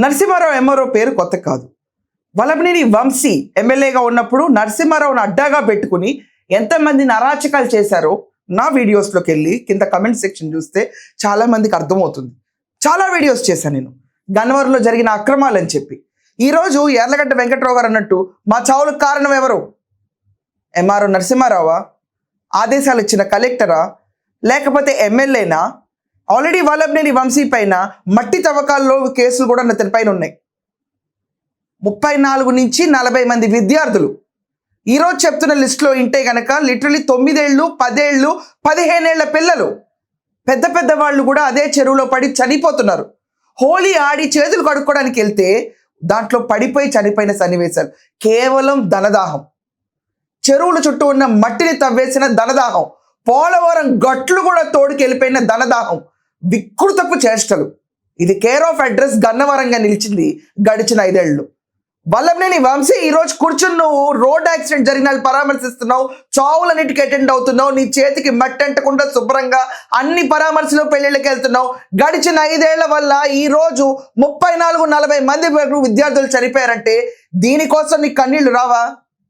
Narasimha Rao MRO పేరు కొత్త కాదు. వల్లభనేని వంశీ ఎమ్మెల్యేగా ఉన్నప్పుడు నరసింహారావును అడ్డాగా పెట్టుకుని ఎంతమందిని అరాచకాలు చేశారో నా వీడియోస్లోకి వెళ్ళి కింద కమెంట్ సెక్షన్ చూస్తే చాలా మందికి అర్థమవుతుంది. చాలా వీడియోస్ చేశాను నేను గన్నవరంలో జరిగిన అక్రమాలు అని చెప్పి. ఈరోజు యార్లగడ్డ వెంకట్రావు గారు అన్నట్టు మా చావులకు కారణం ఎవరు? ఎంఆర్ఓ నరసింహారావా? ఆదేశాలు ఇచ్చిన కలెక్టరా? లేకపోతే ఎమ్మెల్యేనా? ఆల్రెడీ వల్లభనేని వంశీ పైన మట్టి తవ్వకాల్లో కేసులు కూడా అతని పైన ఉన్నాయి. 34 నుంచి 40 మంది విద్యార్థులు ఈరోజు చెప్తున్న లిస్టులో ఇంటే గనక లిటరలీ 9 ఏళ్ళు 10 ఏళ్ళు 15 ఏళ్ల పిల్లలు పెద్ద పెద్ద వాళ్ళు కూడా అదే చెరువులో పడి చనిపోతున్నారు. హోలీ ఆడి చేతులు కడుక్కోవడానికి వెళ్తే దాంట్లో పడిపోయి చనిపోయిన సన్నివేశాలు. కేవలం ధనదాహం. చెరువుల చుట్టూ ఉన్న మట్టిని తవ్వేసిన ధనదాహం. పోలవరం గట్లు కూడా తోడుకి వెళ్ళిపోయిన ధనదాహం. వికృతపు చేష్టలు. ఇది కేర్ ఆఫ్ అడ్రస్ గన్నవరంగా నిలిచింది గడిచిన 5 ఏళ్ళు. వల్లభనేని వంశీ ఈరోజు కూర్చుని నువ్వు రోడ్ యాక్సిడెంట్ జరిగిన పరామర్శిస్తున్నావు, చావులన్నిటికీ అటెండ్ అవుతున్నావు, నీ చేతికి మట్టి అంటకుండా శుభ్రంగా అన్ని పరామర్శలు పెళ్లిళ్ళకి వెళ్తున్నావు. గడిచిన 5 ఏళ్ల వల్ల ఈరోజు 34-40 మంది విద్యార్థులు చనిపోయారంటే దీనికోసం నీ కన్నీళ్లు రావా?